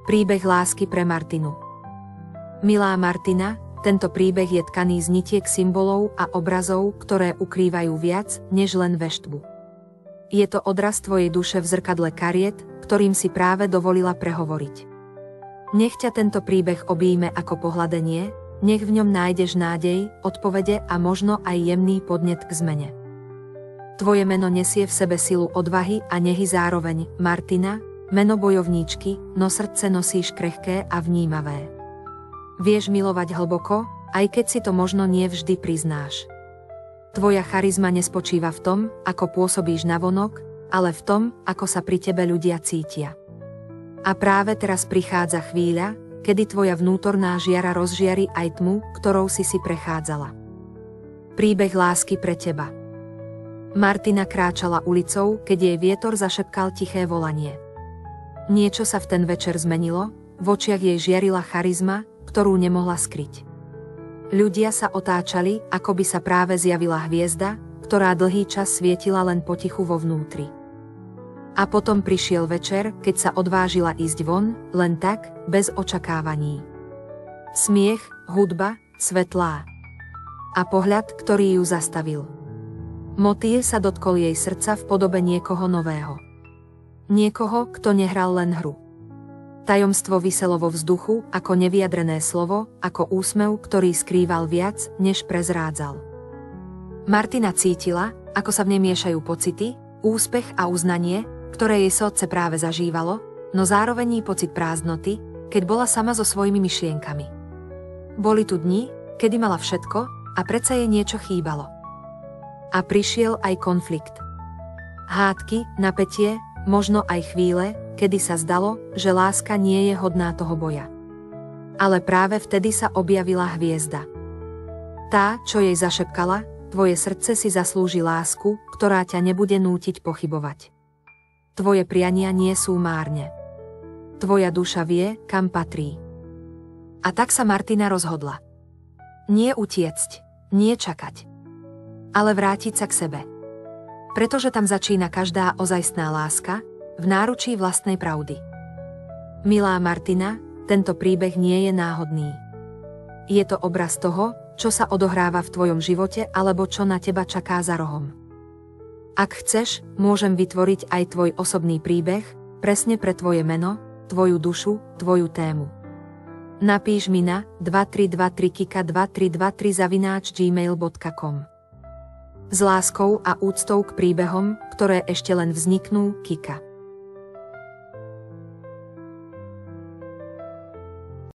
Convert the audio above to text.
Príbeh lásky pre Martinu. Milá Martina, tento príbeh je tkaný z nitiek symbolov a obrazov, ktoré ukrývajú viac, než len veštbu. Je to odraz tvojej duše v zrkadle kariet, ktorým si práve dovolila prehovoriť. Nech ťa tento príbeh objíme ako pohľadenie, nech v ňom nájdeš nádej, odpovede a možno aj jemný podnet k zmene. Tvoje meno nesie v sebe silu odvahy a nehy zároveň, Martina, meno bojovníčky, no srdce nosíš krehké a vnímavé. Vieš milovať hlboko, aj keď si to možno nie vždy priznáš. Tvoja charizma nespočíva v tom, ako pôsobíš navonok, ale v tom, ako sa pri tebe ľudia cítia. A práve teraz prichádza chvíľa, kedy tvoja vnútorná žiara rozžiari aj tmu, ktorou si prechádzala. Príbeh lásky pre teba. Martina kráčala ulicou, keď jej vietor zašepkal tiché volanie. Niečo sa v ten večer zmenilo, v očiach jej žiarila charizma, ktorú nemohla skryť. Ľudia sa otáčali, ako by sa práve zjavila hviezda, ktorá dlhý čas svietila len potichu vo vnútri. A potom prišiel večer, keď sa odvážila ísť von, len tak, bez očakávaní. Smiech, hudba, svetlá. A pohľad, ktorý ju zastavil. Motýl sa dotkol jej srdca v podobe niekoho nového. Niekoho, kto nehral len hru. Tajomstvo viselo vo vzduchu, ako nevyjadrené slovo, ako úsmev, ktorý skrýval viac, než prezrádzal. Martina cítila, ako sa v nej miešajú pocity, úspech a uznanie, ktoré jej srdce práve zažívalo, no zároveň pocit prázdnoty, keď bola sama so svojimi myšlienkami. Boli tu dni, kedy mala všetko, a predsa jej niečo chýbalo. A prišiel aj konflikt. Hádky, napätie, možno aj chvíle, kedy sa zdalo, že láska nie je hodná toho boja. Ale práve vtedy sa objavila hviezda. Tá, čo jej zašepkala, tvoje srdce si zaslúži lásku, ktorá ťa nebude nútiť pochybovať. Tvoje priania nie sú márne. Tvoja duša vie, kam patrí. A tak sa Martina rozhodla. Nie utiecť, nie čakať, ale vrátiť sa k sebe. Pretože tam začína každá ozajstná láska, v náručí vlastnej pravdy. Milá Martina, tento príbeh nie je náhodný. Je to obraz toho, čo sa odohráva v tvojom živote alebo čo na teba čaká za rohom. Ak chceš, môžem vytvoriť aj tvoj osobný príbeh, presne pre tvoje meno, tvoju dušu, tvoju tému. Napíš mi na 2323kika2323@gmail.com. S láskou a úctou k príbehom, ktoré ešte len vzniknú, Kika.